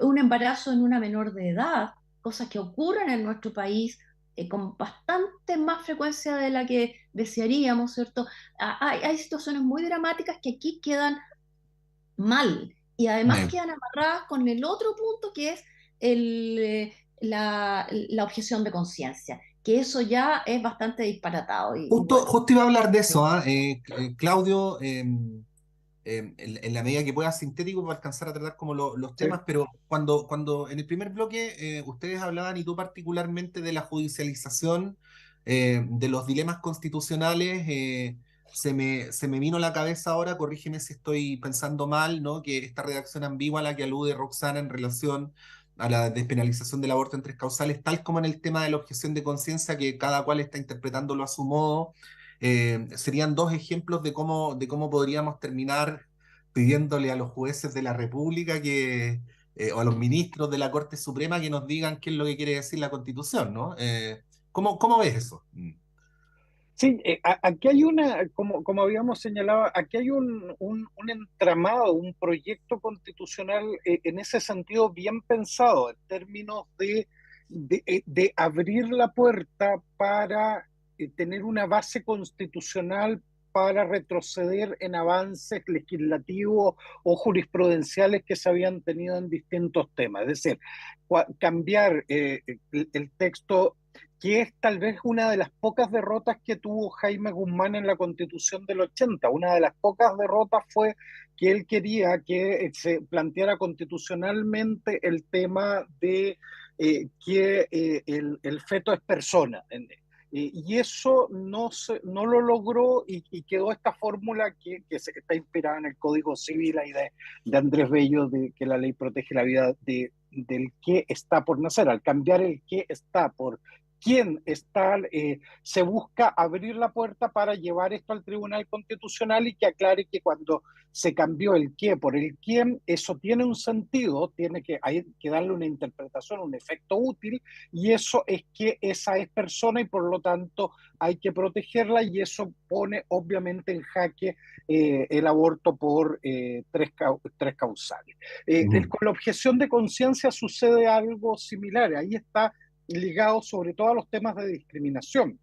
un embarazo en una menor de edad, cosas que ocurren en nuestro país con bastante más frecuencia de la que desearíamos, ¿cierto? Hay situaciones muy dramáticas que aquí quedan mal, y además quedan amarradas con el otro punto, que es la objeción de conciencia, que eso ya es bastante disparatado. Justo, Bueno, justo iba a hablar de eso, ¿ah? Claudio, en la medida que pueda sintético para alcanzar a tratar como los Sí. temas, pero cuando en el primer bloque ustedes hablaban, y tú particularmente, de la judicialización de los dilemas constitucionales, se me vino a la cabeza ahora, corrígeme si estoy pensando mal, ¿no? Que esta redacción ambigua a la que alude Roxana en relación a la despenalización del aborto en 3 causales, tal como en el tema de la objeción de conciencia, que cada cual está interpretándolo a su modo. Serían 2 ejemplos de cómo podríamos terminar pidiéndole a los jueces de la República o a los ministros de la Corte Suprema que nos digan qué es lo que quiere decir la Constitución, ¿no? ¿Cómo ves eso? Sí, aquí hay como habíamos señalado, aquí hay un entramado, un proyecto constitucional en ese sentido bien pensado, en términos de abrir la puerta para tener una base constitucional para retroceder en avances legislativos o jurisprudenciales que se habían tenido en distintos temas. Es decir, cambiar el texto, que es tal vez una de las pocas derrotas que tuvo Jaime Guzmán en la Constitución del 80. Una de las pocas derrotas fue que él quería que se planteara constitucionalmente el tema de que el feto es persona. Y eso no lo logró y quedó esta fórmula que está inspirada en el Código Civil ahí de Andrés Bello, de que la ley protege la vida del que está por nacer. Al cambiar el que está por quién está, se busca abrir la puerta para llevar esto al Tribunal Constitucional y que aclare que cuando se cambió el qué por el quién, eso tiene un sentido, hay que darle una interpretación, un efecto útil, y eso es que esa es persona y por lo tanto hay que protegerla, y eso pone obviamente en jaque el aborto por 3 causales. Con la objeción de conciencia sucede algo similar, ahí está ligado sobre todo a los temas de discriminación.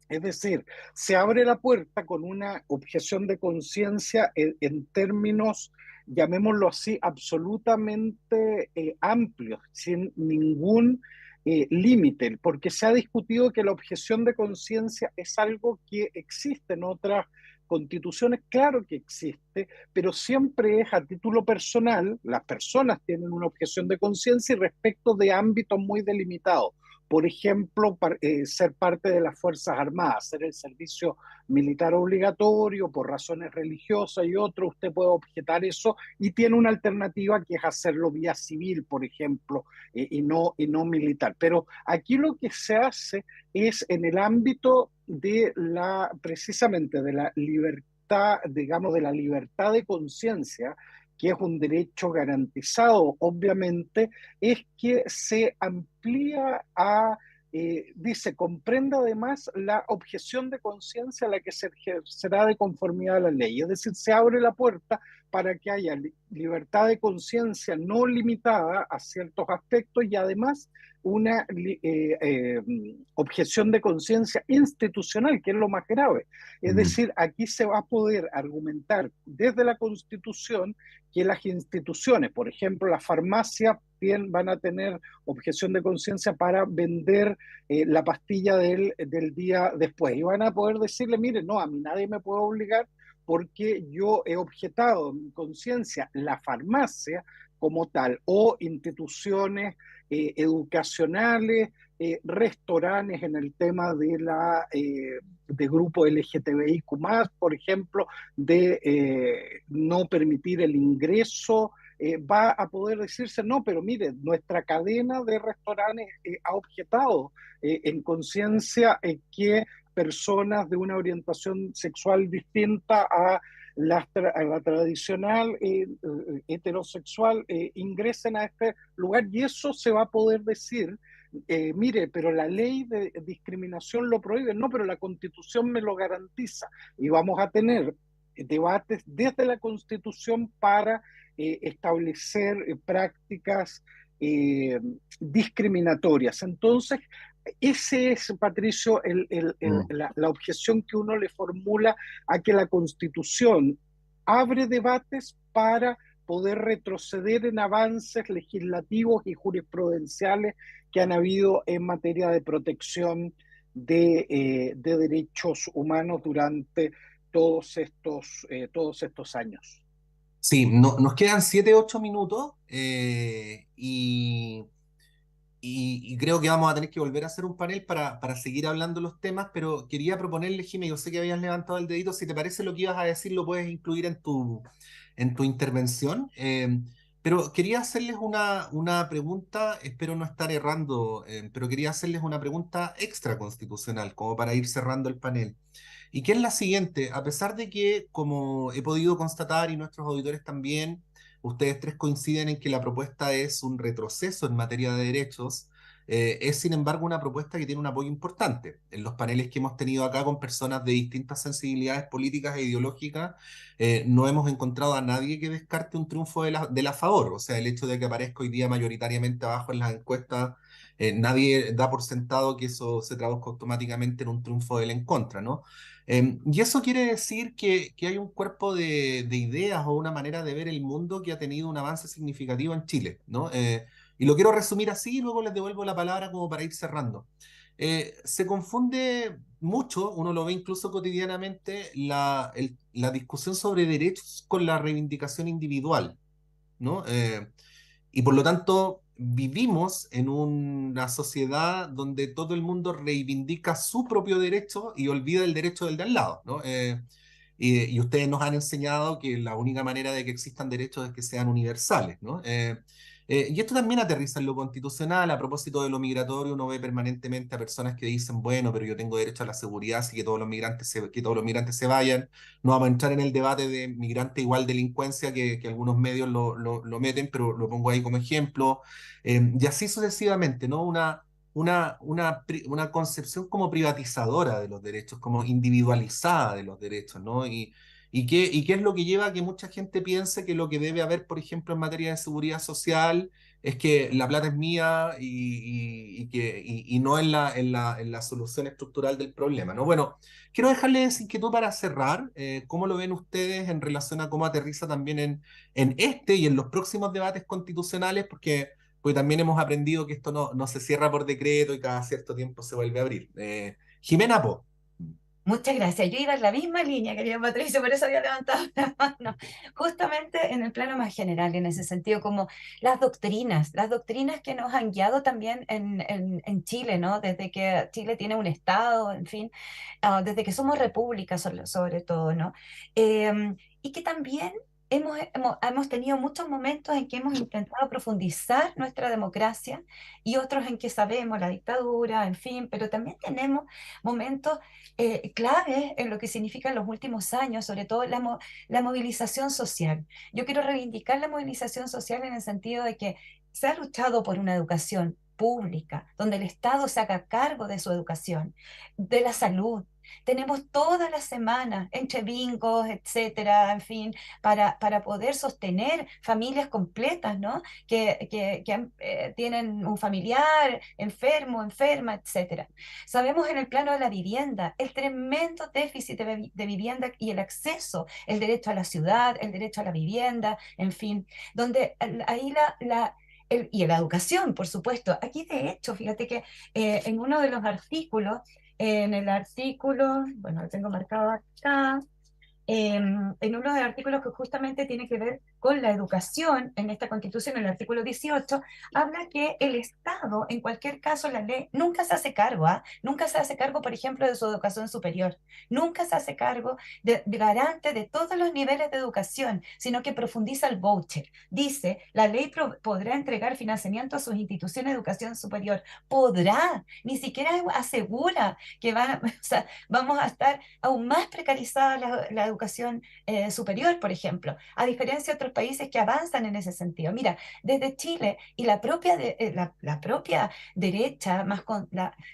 Es decir, se abre la puerta con una objeción de conciencia en términos, llamémoslo así, absolutamente amplios, sin ningún límite, porque se ha discutido que la objeción de conciencia es algo que existe en otras constituciones, claro que existe, pero siempre es a título personal. Las personas tienen una objeción de conciencia y respecto de ámbitos muy delimitados. Por ejemplo, ser parte de las Fuerzas Armadas, hacer el servicio militar obligatorio por razones religiosas y otro, usted puede objetar eso y tiene una alternativa que es hacerlo vía civil, por ejemplo, y no militar. Pero aquí lo que se hace es en el ámbito precisamente de la libertad, digamos, de la libertad de conciencia, que es un derecho garantizado, obviamente, es que se amplía dice, comprende además la objeción de conciencia a la que se ejercerá de conformidad a la ley. Es decir, se abre la puerta para que haya libertad de conciencia no limitada a ciertos aspectos y además una objeción de conciencia institucional, que es lo más grave. Es decir, aquí se va a poder argumentar desde la Constitución que las instituciones, por ejemplo, las farmacias, van a tener objeción de conciencia para vender la pastilla del día después. Y van a poder decirle, mire, no, a mí nadie me puede obligar porque yo he objetado en mi conciencia la farmacia como tal, o instituciones educacionales, restaurantes en el tema de grupo LGTBIQ+, por ejemplo, de no permitir el ingreso, va a poder decirse, no, pero mire, nuestra cadena de restaurantes ha objetado en conciencia que personas de una orientación sexual distinta a la tradicional heterosexual ingresen a este lugar, y eso se va a poder decir, mire, pero la ley de discriminación lo prohíbe, no, pero la Constitución me lo garantiza, y vamos a tener debates desde la Constitución para establecer prácticas discriminatorias. Entonces, ese es, Patricio, la objeción que uno le formula a que la Constitución abre debates para poder retroceder en avances legislativos y jurisprudenciales que han habido en materia de protección de derechos humanos durante todos estos años. Sí, nos quedan 7, 8 minutos y creo que vamos a tener que volver a hacer un panel para seguir hablando los temas, pero quería proponerle, Jimé, yo sé que habías levantado el dedito, si te parece lo que ibas a decir lo puedes incluir en tu intervención. Pero quería hacerles una pregunta, espero no estar errando, pero quería hacerles una pregunta extra constitucional, como para ir cerrando el panel. Y que es la siguiente, a pesar de que, como he podido constatar y nuestros auditores también, ustedes tres coinciden en que la propuesta es un retroceso en materia de derechos, es sin embargo una propuesta que tiene un apoyo importante. En los paneles que hemos tenido acá con personas de distintas sensibilidades políticas e ideológicas, no hemos encontrado a nadie que descarte un triunfo de la favor. O sea, el hecho de que aparezca hoy día mayoritariamente abajo en las encuestas, nadie da por sentado que eso se traduzca automáticamente en un triunfo del en contra, ¿no? Y eso quiere decir que hay un cuerpo de ideas o una manera de ver el mundo que ha tenido un avance significativo en Chile, ¿no? Y lo quiero resumir así y luego les devuelvo la palabra como para ir cerrando. Se confunde mucho, uno lo ve incluso cotidianamente, la discusión sobre derechos con la reivindicación individual, ¿no? Y por lo tanto, vivimos en una sociedad donde todo el mundo reivindica su propio derecho y olvida el derecho del de al lado, ¿no? Y ustedes nos han enseñado que la única manera de que existan derechos es que sean universales, ¿no? Y esto también aterriza en lo constitucional. A propósito de lo migratorio, uno ve permanentemente a personas que dicen, bueno, pero yo tengo derecho a la seguridad, así que que todos los migrantes se vayan. No vamos a entrar en el debate de migrante igual delincuencia que algunos medios lo meten, pero lo pongo ahí como ejemplo. Y así sucesivamente, ¿no? Una concepción como privatizadora de los derechos, como individualizada de los derechos, ¿no? Y qué es lo que lleva a que mucha gente piense que lo que debe haber, por ejemplo, en materia de seguridad social, es que la plata es mía y no en la solución estructural del problema, ¿no? Bueno, quiero dejarles inquietud para cerrar. ¿Cómo lo ven ustedes en relación a cómo aterriza también en este y en los próximos debates constitucionales? Porque también hemos aprendido que esto no se cierra por decreto y cada cierto tiempo se vuelve a abrir. Jimena Po. Muchas gracias. Yo iba en la misma línea, querida Patricia, por eso había levantado la mano. Justamente en el plano más general, en ese sentido, como las doctrinas que nos han guiado también en Chile, ¿no? Desde que Chile tiene un Estado, en fin, desde que somos república sobre todo, ¿no? Y que también hemos tenido muchos momentos en que hemos intentado profundizar nuestra democracia y otros en que sabemos la dictadura, en fin, pero también tenemos momentos clave en lo que significan los últimos años, sobre todo la movilización social. Yo quiero reivindicar la movilización social en el sentido de que se ha luchado por una educación pública, donde el Estado se haga cargo de su educación, de la salud. Tenemos todas las semanas entre bingos, etcétera, en fin, para poder sostener familias completas, ¿no? Tienen un familiar enfermo, enferma, etcétera. Sabemos en el plano de la vivienda el tremendo déficit de vivienda y el acceso, el derecho a la ciudad, el derecho a la vivienda, en fin, donde ahí y la educación, por supuesto. Aquí, de hecho, fíjate que en uno de los artículos, en el artículo, bueno, lo tengo marcado acá, en uno de los artículos que justamente tiene que ver con la educación, en esta Constitución, en el artículo 18, habla que el Estado, en cualquier caso, la ley, nunca se hace cargo, nunca se hace cargo, por ejemplo, de su educación superior, nunca se hace cargo de garante de todos los niveles de educación, sino que profundiza el voucher. Dice, la ley podrá entregar financiamiento a sus instituciones de educación superior. Podrá, ni siquiera asegura que o sea, vamos a estar aún más precarizada la educación superior, por ejemplo, a diferencia de otros países que avanzan en ese sentido. Mira, desde Chile y la propia derecha,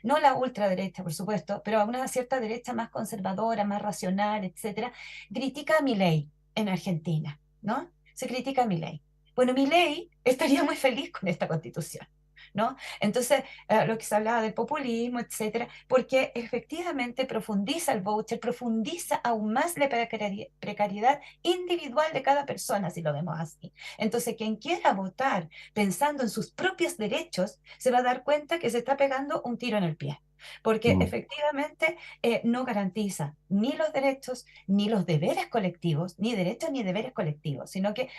no la ultraderecha, por supuesto, pero una cierta derecha más conservadora, más racional, etcétera, critica a Milei en Argentina, ¿no? Se critica a Milei. Bueno, Milei estaría muy feliz con esta constitución, ¿no? Entonces, lo que se hablaba del populismo, etcétera, porque efectivamente profundiza el voucher, profundiza aún más la precariedad individual de cada persona, si lo vemos así. Entonces, quien quiera votar pensando en sus propios derechos, se va a dar cuenta que se está pegando un tiro en el pie, porque efectivamente no garantiza ni los derechos, ni los deberes colectivos, ni derechos ni deberes colectivos, sino que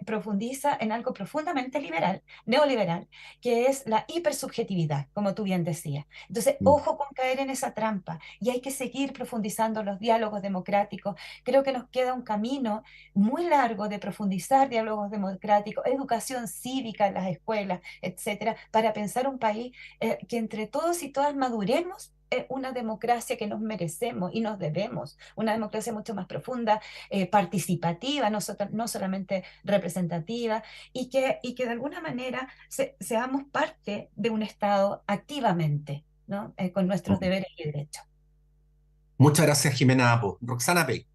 profundiza en algo profundamente liberal, neoliberal, que es la hipersubjetividad, como tú bien decías. Entonces, ojo con caer en esa trampa, y hay que seguir profundizando los diálogos democráticos. Creo que nos queda un camino muy largo de profundizar diálogos democráticos, educación cívica en las escuelas, etcétera, para pensar un país que entre todos y todas maduremos una democracia que nos merecemos y nos debemos, una democracia mucho más profunda, participativa, no solamente representativa, y que de alguna manera seamos parte de un Estado activamente, ¿no? Con nuestros deberes y derechos. Muchas gracias, Jimena Apo. Roxana Pei.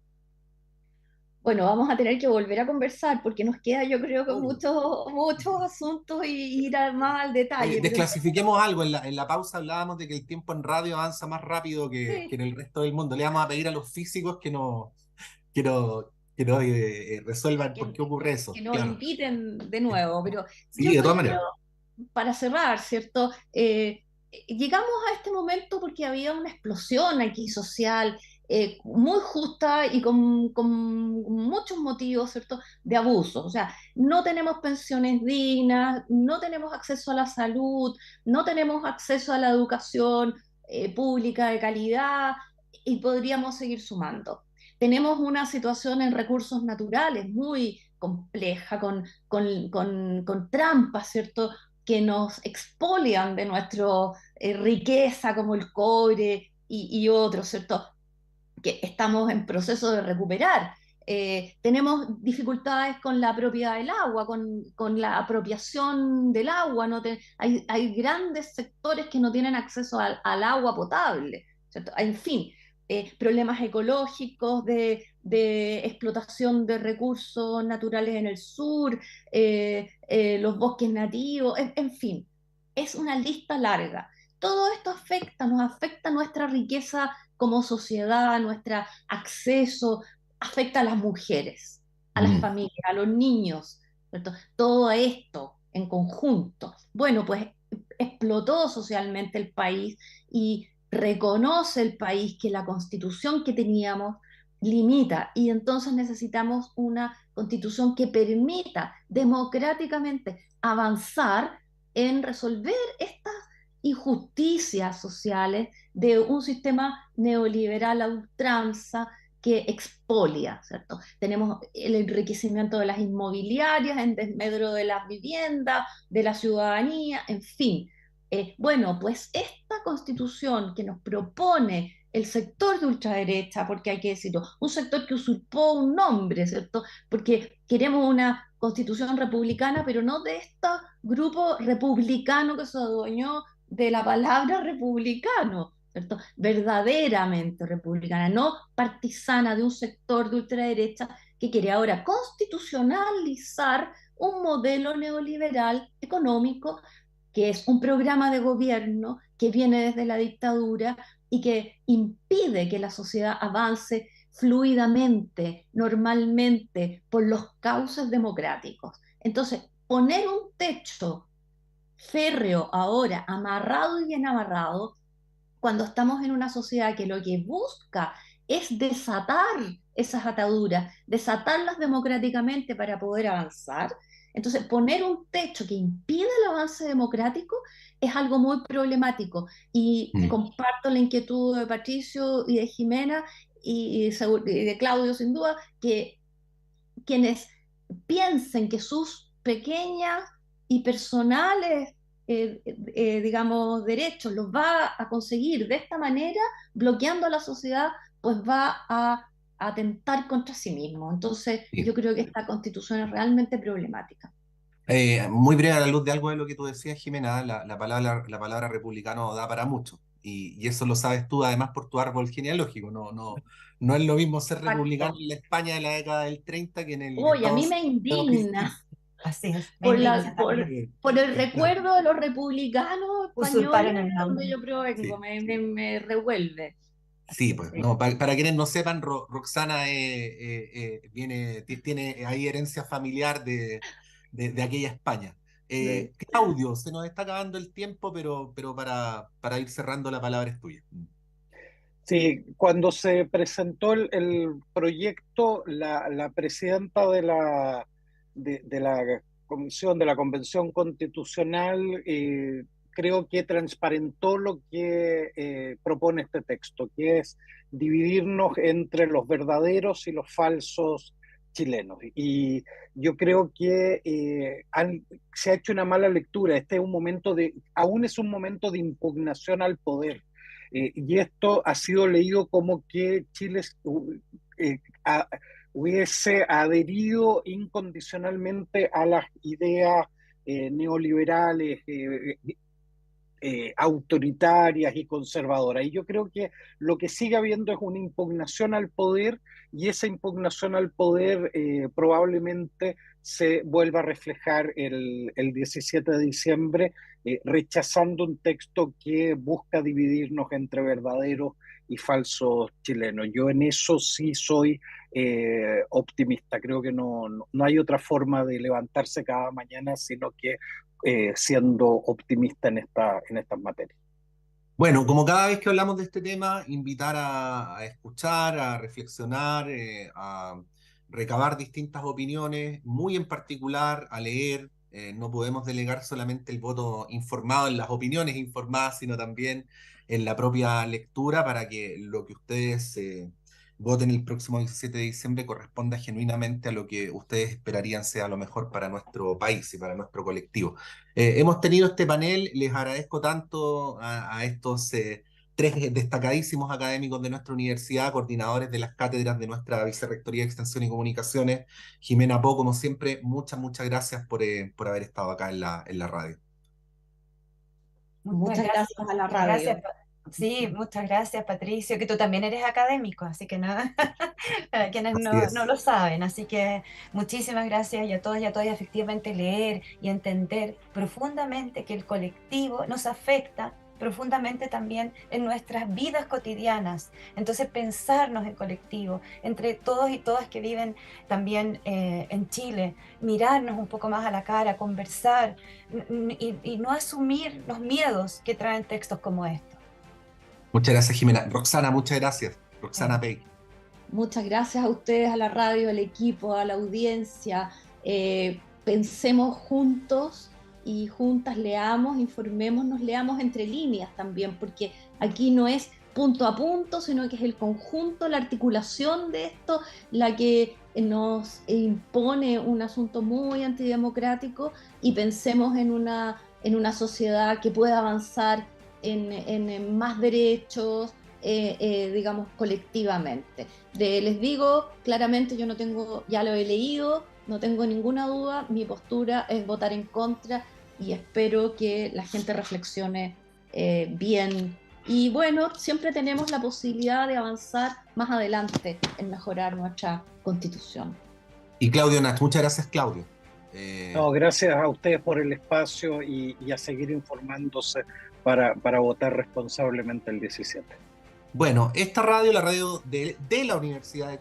Bueno, vamos a tener que volver a conversar porque nos queda, yo creo que muchos asuntos y ir más al Oye, detalle, pero desclasifiquemos algo. En la pausa hablábamos de que el tiempo en radio avanza más rápido que sí, en el resto del mundo. Le vamos a pedir a los físicos que nos resuelvan por qué ocurre eso. que nos Claro. inviten de nuevo, pero Sí, yo de todas creo, maneras. para cerrar, ¿cierto? Llegamos a este momento porque había una explosión aquí social muy justa y con muchos motivos, ¿cierto?, de abuso. O sea, no tenemos pensiones dignas, no tenemos acceso a la salud, no tenemos acceso a la educación pública de calidad y podríamos seguir sumando. Tenemos una situación en recursos naturales muy compleja, con trampas, ¿cierto?, que nos expolian de nuestra riqueza, como el cobre y otros, ¿cierto?, que estamos en proceso de recuperar. Tenemos dificultades con la propiedad del agua, con la apropiación del agua. Hay grandes sectores que no tienen acceso al agua potable, ¿cierto? En fin, problemas ecológicos de explotación de recursos naturales en el sur, los bosques nativos, en fin, es una lista larga. Todo esto nos afecta nuestra riqueza como sociedad, nuestro acceso, afecta a las mujeres, a las familias, a los niños, ¿cierto? Todo esto en conjunto. Bueno, pues explotó socialmente el país y reconoce el país que la constitución que teníamos limita y entonces necesitamos una constitución que permita democráticamente avanzar en resolver estas injusticias sociales de un sistema neoliberal a ultranza que expolia, ¿cierto? Tenemos el enriquecimiento de las inmobiliarias en desmedro de las viviendas, de la ciudadanía, en fin. Bueno, pues esta constitución que nos propone el sector de ultraderecha, porque hay que decirlo, un sector que usurpó un nombre, ¿cierto? Porque queremos una constitución republicana, pero no de este grupo republicano que se adueñó de la palabra republicano, ¿cierto? Verdaderamente republicana, no partisana de un sector de ultraderecha que quiere ahora constitucionalizar un modelo neoliberal económico que es un programa de gobierno que viene desde la dictadura y que impide que la sociedad avance fluidamente, normalmente, por los cauces democráticos. Entonces, poner un techo férreo ahora, amarrado y bien amarrado, cuando estamos en una sociedad que lo que busca es desatar esas ataduras, desatarlas democráticamente para poder avanzar. Entonces, poner un techo que impide el avance democrático es algo muy problemático. Y comparto la inquietud de Patricio y de Jimena y de Claudio, sin duda, que quienes piensen que sus pequeñas y personales, digamos, derechos los va a conseguir de esta manera, bloqueando a la sociedad, pues va a atentar contra sí mismo. Entonces, Sí. yo creo que esta constitución es realmente problemática. Muy breve a la luz de algo de lo que tú decías, Jimena, la palabra republicano da para mucho. Y eso lo sabes tú, además, por tu árbol genealógico. No es lo mismo ser republicano Exacto. en la España de la década del 30 que en el Oye, a mí Estados me Unidos. indigna Así es, me por, indigna también. por el Claro. recuerdo de los republicanos españoles Usurparon el de donde nombre. yo provengo, Sí, me revuelve. sí, pues, Sí. no, para quienes no sepan, Roxana tiene ahí herencia familiar de aquella España. Sí. Claudio, se nos está acabando el tiempo, pero para ir cerrando la palabra es tuya. Sí, cuando se presentó el proyecto, la presidenta de la comisión, de la Convención Constitucional, creo que transparentó lo que propone este texto, que es dividirnos entre los verdaderos y los falsos chilenos. Y yo creo que se ha hecho una mala lectura. Este es un momento aún es un momento de impugnación al poder. Y esto ha sido leído como que Chile eh, a- hubiese adherido incondicionalmente a las ideas neoliberales, autoritarias y conservadoras. Y yo creo que lo que sigue habiendo es una impugnación al poder, y esa impugnación al poder probablemente se vuelva a reflejar el 17 de diciembre, rechazando un texto que busca dividirnos entre verdaderos y falsos chilenos. Yo en eso sí soy optimista. Creo que no hay otra forma de levantarse cada mañana, sino que siendo optimista en estas materias. Bueno, como cada vez que hablamos de este tema, invitar a escuchar, a reflexionar, a recabar distintas opiniones, muy en particular a leer. No podemos delegar solamente el voto informado en las opiniones informadas, sino también en la propia lectura para que lo que ustedes voten el próximo 17 de diciembre corresponda genuinamente a lo que ustedes esperarían sea lo mejor para nuestro país y para nuestro colectivo. Hemos tenido este panel, les agradezco tanto a estos tres destacadísimos académicos de nuestra universidad, coordinadores de las cátedras de nuestra Vicerrectoría de Extensión y Comunicaciones. Jimena Po, como siempre, muchas gracias por haber estado acá en la radio. Muchas gracias a la Muchas radio. gracias. Sí, muchas gracias, Patricio, que tú también eres académico, así que nada, para quienes Así no es. lo saben, así que muchísimas gracias y a todos y a todas, y efectivamente leer y entender profundamente que el colectivo nos afecta profundamente también en nuestras vidas cotidianas. Entonces, pensarnos en colectivo, entre todos y todas que viven también en Chile, mirarnos un poco más a la cara, conversar y no asumir los miedos que traen textos como estos. Muchas gracias, Jimena. Roxana, muchas gracias. Roxana Pei. Muchas gracias a ustedes, a la radio, al equipo, a la audiencia. Pensemos juntos y juntas, leamos, informémonos, leamos entre líneas también, porque aquí no es punto a punto, sino que es el conjunto, la articulación de esto, la que nos impone un asunto muy antidemocrático, y pensemos en una sociedad que pueda avanzar en más derechos, digamos, colectivamente. Les digo claramente, yo no tengo, ya lo he leído, no tengo ninguna duda, mi postura es votar en contra, y espero que la gente reflexione bien. Y bueno, siempre tenemos la posibilidad de avanzar más adelante en mejorar nuestra constitución. Y Claudio Nach, muchas gracias, Claudio. No, gracias a ustedes por el espacio y a seguir informándose para votar responsablemente el 17. Bueno, esta radio, la radio de la Universidad de